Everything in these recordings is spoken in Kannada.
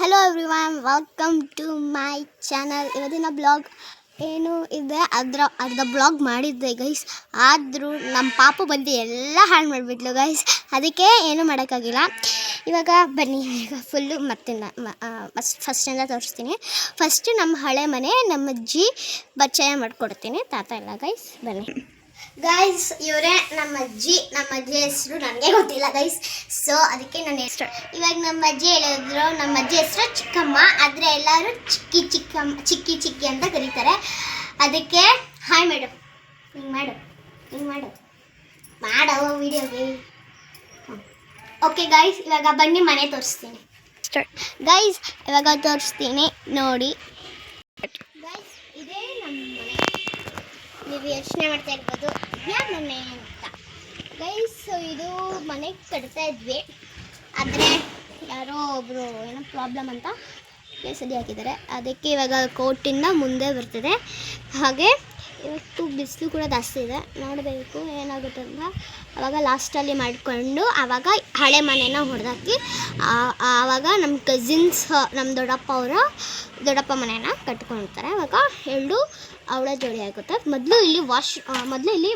Hello everyone, welcome to my channel. ಇವತ್ತಿನ ಬ್ಲಾಗ್ ಏನು ಇದೆ, ಅರ್ಧ ಬ್ಲಾಗ್ ಮಾಡಿದ್ದೆ ಗೈಸ್. ಆದರೂ ನಮ್ಮ ಪಾಪು ಬಂದು ಎಲ್ಲ ಹಾಳು ಮಾಡಿಬಿಟ್ಲು ಗೈಸ್. ಅದಕ್ಕೆ ಏನೂ ಮಾಡೋಕ್ಕಾಗಿಲ್ಲ. ಇವಾಗ ಬನ್ನಿ, ಈಗ ಫುಲ್ಲು ಮತ್ತೆ ಫಸ್ಟಿಂದ ತೋರಿಸ್ತೀನಿ. ಫಸ್ಟು ನಮ್ಮ ಹಳೆ ಮನೆ, ನಮ್ಮ ಅಜ್ಜಿ ಪರಿಚಯ ಮಾಡಿಕೊಡ್ತೀನಿ. ತಾತ ಎಲ್ಲ ಗೈಸ್, ಬನ್ನಿ ಗೈಸ್. ಇವರೇ ನಮ್ಮ ಅಜ್ಜಿ ಹೆಸರು ನನಗೆ ಗೊತ್ತಿಲ್ಲ ಗೈಸ್, ಸೊ ಅದಕ್ಕೆ ನನ್ನ ಹೆಸರು. ಇವಾಗ ನಮ್ಮ ಅಜ್ಜಿ ಹೇಳಿದ್ರು, ನಮ್ಮ ಅಜ್ಜಿ ಹೆಸರು ಚಿಕ್ಕಮ್ಮ, ಆದರೆ ಎಲ್ಲರೂ ಚಿಕ್ಕಿ ಅಂತ ಕರೀತಾರೆ. ಅದಕ್ಕೆ ಹಾಯ್ ಮೇಡಮ್, ಹಿಂಗೆ ಮಾಡೋ ವಿಡಿಯೋಗೆ. ಓಕೆ ಗೈಸ್, ಇವಾಗ ಬನ್ನಿ ಮನೆ ತೋರಿಸ್ತೀನಿ. ಗೈಸ್ ಇವಾಗ ತೋರಿಸ್ತೀನಿ ನೋಡಿ ಗೈಸ್. ಇದೇ ನಮ್ಮ ಮನೆ. ನೀವು ಯೋಚನೆ ಮಾಡ್ತಾ ಇರ್ಬೋದು ಯಾವ ಮನೆ ಅಂತ ಗೈಸ್. ಇದು ಮನೆ ಕಟ್ತಾ ಇದ್ವಿ, ಆದರೆ ಯಾರೋ ಒಬ್ಬರು ಏನೋ ಪ್ರಾಬ್ಲಮ್ ಅಂತ ಸರಿ ಹಾಕಿದ್ದಾರೆ. ಅದಕ್ಕೆ ಇವಾಗ ಕೋರ್ಟಿಂದ ಮುಂದೆ ಬರ್ತದೆ. ಹಾಗೆ ಇವತ್ತು ಬಿಸಿಲು ಕೂಡ ಜಾಸ್ತಿ ಇದೆ, ನೋಡಬೇಕು ಏನಾಗುತ್ತೆ ಅಂತ. ಆವಾಗ ಲಾಸ್ಟಲ್ಲಿ ಮಾಡಿಕೊಂಡು ಆವಾಗ ಹಳೆ ಮನೆನ ಹೊಡೆದಾಕಿ ಆವಾಗ ನಮ್ಮ ಕಸಿನ್ಸ್, ನಮ್ಮ ದೊಡ್ಡಪ್ಪ ಮನೆನ ಕಟ್ಕೊಳ್ತಾರೆ. ಆವಾಗ ಎರಡು ಅವಳ ಜೋಡಿ ಆಗುತ್ತೆ. ಮೊದಲು ಇಲ್ಲಿ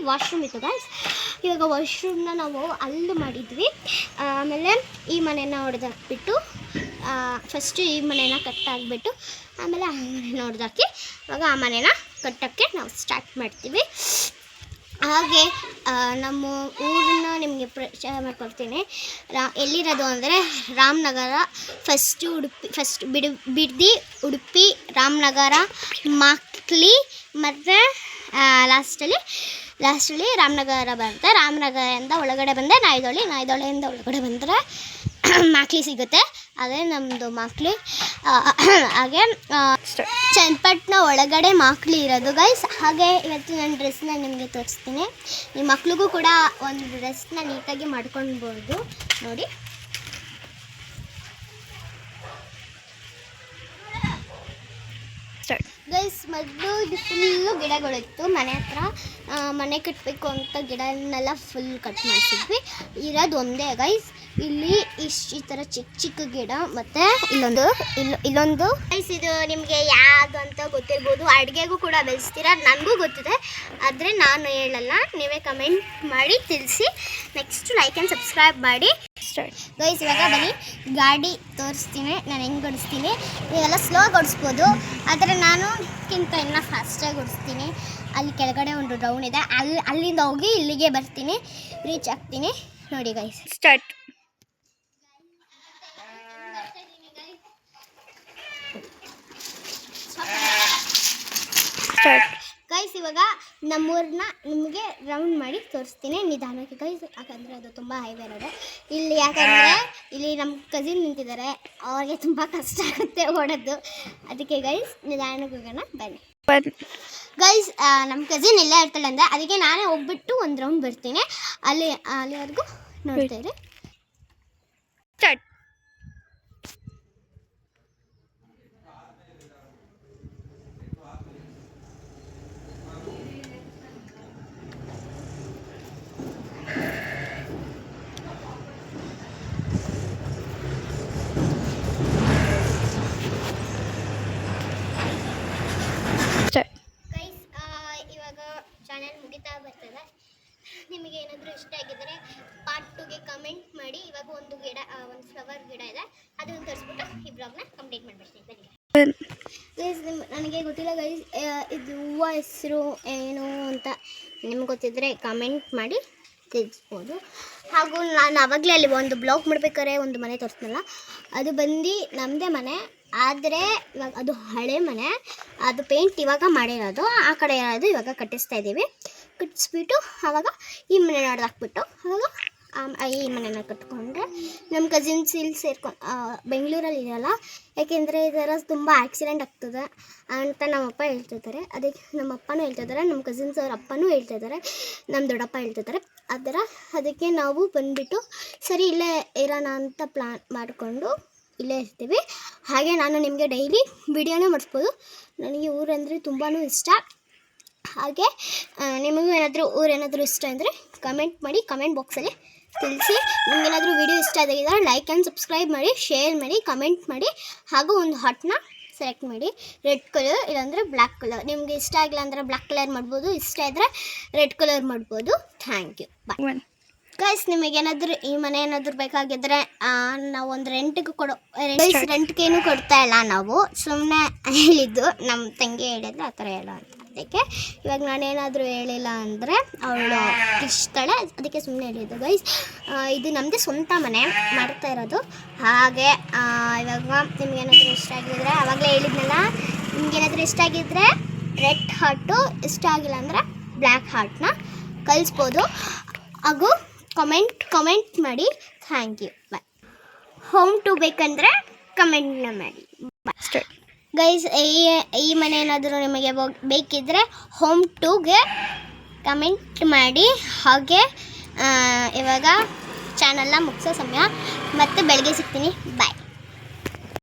ವಾಶ್ರೂಮ್ ಇತ್ತು ಗೈಸ್. ಇವಾಗ ವಾಶ್ರೂಮ್ನ ನಾವು ಅಲ್ಲಿ ಮಾಡಿದ್ವಿ. ಆಮೇಲೆ ಈ ಮನೆನ ಹೊಡೆದಾಕ್ಬಿಟ್ಟು ಫಸ್ಟು ಈ ಮನೆನ ಕಟ್ಟಾಕ್ಬಿಟ್ಟು ಆಮೇಲೆ ಆ ಮನೆನ ಹೊಡೆದಾಕಿ ಇವಾಗ ಆ ಮನೆನ ಕಟ್ಟೋಕ್ಕೆ ನಾವು ಸ್ಟಾರ್ಟ್ ಮಾಡ್ತೀವಿ. ಹಾಗೆ ನಮ್ಮ ಊರನ್ನ ನಿಮಗೆ ಪರಿಚಯ ಮಾಡ್ಕೊಡ್ತೀನಿ. ಎಲ್ಲಿರೋದು ಅಂದರೆ ರಾಮನಗರ, ಬಿಡದಿ, ಉಡುಪಿ, ರಾಮನಗರ, ಮಾಕ್ಲಿ ಮತ್ತು ಲಾಸ್ಟಲ್ಲಿ ರಾಮನಗರ ಬರುತ್ತೆ. ರಾಮನಗರದಿಂದ ಒಳಗಡೆ ಬಂದರೆ ನಾಯ್ದೊಳೆಯಿಂದ ಒಳಗಡೆ ಬಂದರೆ ಮಾಕ್ಲಿ ಸಿಗುತ್ತೆ. ಅದೇ ನಮ್ಮದು ಮಾಕ್ಲಿ. ಹಾಗೆ ಚನ್ನಪಟ್ಟಣ ಒಳಗಡೆ ಮಾಕ್ಲಿ ಇರೋದು ಗೈಸ್. ಹಾಗೆ ಇವತ್ತು ನನ್ನ ಡ್ರೆಸ್ನ ನಿಮಗೆ ತೋರಿಸ್ತೀನಿ. ನಿಮ್ಮ ಮಕ್ಳಿಗೂ ಕೂಡ ಒಂದು ಡ್ರೆಸ್ನ ನೀಟಾಗಿ ಮಾಡ್ಕೊಳ್ಬೋದು ನೋಡಿ. ಗೈಸ್, ಮೊದಲು ಇದು ಫುಲ್ಲು ಗಿಡಗಳಿತ್ತು ಮನೆ ಹತ್ರ. ಮನೆ ಕಟ್ಟಬೇಕು ಅಂತ ಗಿಡನೆಲ್ಲ ಫುಲ್ ಕಟ್ ಮಾಡಿಸಿದ್ವಿ. ಇರೋದು ಒಂದೇ ಗೈಸ್. ಇಲ್ಲಿ ಈ ಥರ ಚಿಕ್ಕ ಗಿಡ ಮತ್ತು ಇಲ್ಲೊಂದು ಗೈಸ್. ಇದು ನಿಮಗೆ ಯಾವುದು ಅಂತ ಗೊತ್ತಿರ್ಬೋದು, ಅಡುಗೆಗೂ ಕೂಡ ಬೆಳೆಸ್ತೀರ, ನನಗೂ ಗೊತ್ತಿದೆ, ಆದರೆ ನಾನು ಹೇಳಲ್ಲ. ನೀವೇ ಕಮೆಂಟ್ ಮಾಡಿ ತಿಳಿಸಿ. ನೆಕ್ಸ್ಟ್ ಲೈಕ್ ಆ್ಯಂಡ್ ಸಬ್ಸ್ಕ್ರೈಬ್ ಮಾಡಿ. ಗೈಸ್ ಇವಾಗ ಬನ್ನಿ ಗಾಡಿ ತೋರಿಸ್ತೀನಿ, ನಾನು ಹೆಂಗೆ ಓಡಿಸ್ತೀನಿ. ನೀವೆಲ್ಲ ಸ್ಲೋ ಓಡಿಸ್ಬೋದು, ಆದರೆ ನಾನುಕ್ಕಿಂತ ಇನ್ನೂ ಫಾಸ್ಟಾಗಿ ಓಡಿಸ್ತೀನಿ. ಅಲ್ಲಿ ಕೆಳಗಡೆ ಒಂದು ರೌಂಡ್ ಇದೆ, ಅಲ್ಲಿಂದ ಹೋಗಿ ಇಲ್ಲಿಗೆ ಬರ್ತೀನಿ, ರೀಚ್ ಆಗ್ತೀನಿ ನೋಡಿ ಗೈಸ್. ಸ್ಟಾರ್ಟ್. ಗೈಸ್ ಇವಾಗ ನಮ್ಮೂರನ್ನ ನಿಮಗೆ ರೌಂಡ್ ಮಾಡಿ ತೋರಿಸ್ತೀನಿ ನಿಧಾನಕ್ಕೆ ಗೈಸ್, ಯಾಕಂದರೆ ಅದು ತುಂಬ ಹೈವೇ ರೋಡು. ಯಾಕಂದರೆ ಇಲ್ಲಿ ನಮ್ಮ ಕಸಿನ್ ನಿಂತಿದ್ದಾರೆ, ಅವ್ರಿಗೆ ತುಂಬ ಕಷ್ಟ ಆಗುತ್ತೆ ಓಡೋದು. ಅದಕ್ಕೆ ಗೈಸ್ ನಿಧಾನಕ್ಕೆ ಹೋಗೋಣ ಬನ್ನಿ ಗೈಸ್. ನಮ್ಮ ಕಸಿನ್ ಇಲ್ಲೇ ಇರ್ತಾಳೆ ಅಂದರೆ ಅದಕ್ಕೆ ನಾನೇ ಹೋಗ್ಬಿಟ್ಟು ಒಂದು ರೌಂಡ್ ಬರ್ತೀನಿ. ಅಲ್ಲಿವರೆಗೂ ನೋಡ್ತಾ ಇರಿ. ಸ್ಟಾರ್ಟ್. ಇವಾಗ ಚಾನೆಲ್ ಮುಗಿತಾ ಬರ್ತದೆ. ನಿಮಗೆ ಏನಾದರೂ ಇಷ್ಟ ಆಗಿದ್ದರೆ ಪಾರ್ಟ್ 2ಗೆ ಕಮೆಂಟ್ ಮಾಡಿ. ಇವಾಗ ಒಂದು ಫ್ಲವರ್ ಗಿಡ ಇದೆ, ಅದನ್ನು ತರಿಸ್ಬಿಟ್ಟು ಈ ಬ್ಲಾಗ್ನ ಕಂಪ್ಲೀಟ್ ಮಾಡಿಬಿಡ್ತೀನಿ ಬನ್ನಿ ಗೈಸ್. ನನಗೆ ಗೊತ್ತಿಲ್ಲ ಗೈಸ್, ಇದು ಹೂವು ಹೆಸರು ಏನು ಅಂತ ನಿಮ್ಗೆ ಗೊತ್ತಿದ್ದರೆ ಕಮೆಂಟ್ ಮಾಡಿ ತಿಳಿಸ್ಬೋದು. ಹಾಗೂ ನಾನು ಆವಾಗಲೇ ಅಲ್ಲಿ ಒಂದು ಬ್ಲಾಗ್ ಮಾಡ್ಬೇಕಾದ್ರೆ ಒಂದು ಮನೆ ತೋರಿಸ್ನಲ್ಲ, ಅದು ಬಂದು ನಮ್ಮದೇ ಮನೆ, ಆದರೆ ಇವಾಗ ಅದು ಹಳೆ ಮನೆ. ಅದು ಪೇಂಟ್ ಇವಾಗ ಮಾಡಿರೋದು, ಆ ಕಡೆ ಇರೋದು ಇವಾಗ ಕಟ್ಟಿಸ್ತಾ ಇದ್ದೀವಿ. ಕಟ್ಟಿಸ್ಬಿಟ್ಟು ಆವಾಗ ಈ ಮನೆ ಹಾಕ್ಬಿಟ್ಟು ಆವಾಗ ಈ ಮನೆನ ಕಟ್ಕೊಂಡ್ರೆ ನಮ್ಮ ಕಸಿನ್ಸ್ ಇಲ್ಲಿ ಬೆಂಗಳೂರಲ್ಲಿ ಇರೋಲ್ಲ. ಯಾಕೆಂದರೆ ಈ ಥರ ತುಂಬ ಆಕ್ಸಿಡೆಂಟ್ ಆಗ್ತದೆ ಅಂತ ನಮ್ಮಪ್ಪ ಹೇಳ್ತಿದ್ದಾರೆ. ಅದಕ್ಕೆ ನಮ್ಮ ಅಪ್ಪನೂ ಹೇಳ್ತಿದ್ದಾರೆ, ನಮ್ಮ ಕಸಿನ್ಸ್ ಅವ್ರ ಅಪ್ಪನೂ ಹೇಳ್ತಿದ್ದಾರೆ, ನಮ್ಮ ದೊಡ್ಡಪ್ಪ ಹೇಳ್ತಿದ್ದಾರೆ. ಅದಕ್ಕೆ ನಾವು ಬಂದುಬಿಟ್ಟು ಸರಿ ಇಲ್ಲೇ ಇರೋಣ ಅಂತ ಪ್ಲ್ಯಾನ್ ಮಾಡಿಕೊಂಡು ಇಲ್ಲೇ ಇರ್ತೀವಿ. ಹಾಗೆ ನಾನು ನಿಮಗೆ ಡೈಲಿ ವಿಡಿಯೋನೇ ಮಾಡಿಸ್ಬೋದು. ನನಗೆ ಊರಂದರೆ ತುಂಬಾ ಇಷ್ಟ. ಹಾಗೆ ನಿಮಗೂ ಊರೇನಾದರೂ ಇಷ್ಟ ಅಂದರೆ ಕಮೆಂಟ್ ಮಾಡಿ, ಕಮೆಂಟ್ ಬಾಕ್ಸಲ್ಲಿ ತಿಳಿಸಿ. ನಿಮಗೇನಾದರೂ ವಿಡಿಯೋ ಇಷ್ಟ ಆಗಿದ್ರೆ ಲೈಕ್ ಆ್ಯಂಡ್ ಸಬ್ಸ್ಕ್ರೈಬ್ ಮಾಡಿ, ಶೇರ್ ಮಾಡಿ, ಕಮೆಂಟ್ ಮಾಡಿ, ಹಾಗೂ ಒಂದು ಹಾರ್ಟ್ನ ಸೆಲೆಕ್ಟ್ ಮಾಡಿ. ರೆಡ್ ಕಲರ್ ಇಲ್ಲಾಂದರೆ ಬ್ಲ್ಯಾಕ್ ಕಲರ್. ನಿಮಗೆ ಇಷ್ಟ ಆಗಿಲ್ಲ ಅಂದರೆ ಬ್ಲ್ಯಾಕ್ ಕಲರ್ ಮಾಡ್ಬೋದು, ಇಷ್ಟ ಇದ್ದರೆ ರೆಡ್ ಕಲರ್ ಮಾಡ್ಬೋದು. Thank you, bye guys. ನಿಮಗೇನಾದರೂ ಈ ಮನೆ ಏನಾದರೂ ಬೇಕಾಗಿದ್ದರೆ ನಾವು ಒಂದು ರೆಂಟಿಗೆ ರೆಂಟ್ಗೇನು ಕೊಡ್ತಾ ಇಲ್ಲ, ನಾವು ಸುಮ್ಮನೆ ಹೇಳಿದ್ದು. ನಮ್ಮ ತಂಗಿ ಹೇಳಿದ್ರೆ ಆ ಥರ ಹೇಳೋ ಅಂತ. ಅದಕ್ಕೆ ಇವಾಗ ನಾನೇನಾದರೂ ಹೇಳಿಲ್ಲ ಅಂದರೆ ಅವಳು ಇಷ್ಟಳೆ, ಅದಕ್ಕೆ ಸುಮ್ಮನೆ ಹೇಳಿದ್ದು ಗೈಸ್. ಇದು ನಮ್ಮದೇ ಸ್ವಂತ ಮನೆ ಮಾಡ್ತಾ ಇರೋದು. ಹಾಗೆ ಇವಾಗ ನಿಮ್ಗೇನಾದರೂ ಇಷ್ಟ ಆಗಿದ್ರೆ, ಆವಾಗಲೇ ಹೇಳಿದ್ನಲ್ಲ, ನಿಮ್ಗೇನಾದರೂ ಇಷ್ಟ ಆಗಿದ್ದರೆ ರೆಡ್ ಹಾರ್ಟು, ಇಷ್ಟ ಆಗಿಲ್ಲ ಅಂದರೆ ಬ್ಲ್ಯಾಕ್ ಹಾರ್ಟ್ನ ಕಳಿಸ್ಬೋದು. ಹಾಗೂ ಕಮೆಂಟ್ ಮಾಡಿ. Thank you, bye. Home tour ಬೇಕಂದರೆ ಕಮೆಂಟ್ನ ಮಾಡಿ. Bye guys. ಈ ಮನೆ ಏನಾದರೂ ನಿಮಗೆ ಬೇಕಿದ್ದರೆ ಹೋಮ್ ಟುಗೆ ಕಮೆಂಟ್ ಮಾಡಿ. ಹಾಗೆ ಇವಾಗ ಚಾನಲ್ನ ಮುಗಿಸೋ ಸಮಯ, ಮತ್ತೆ ಬೆಳಗ್ಗೆ ಸಿಗ್ತೀನಿ. ಬಾಯ್.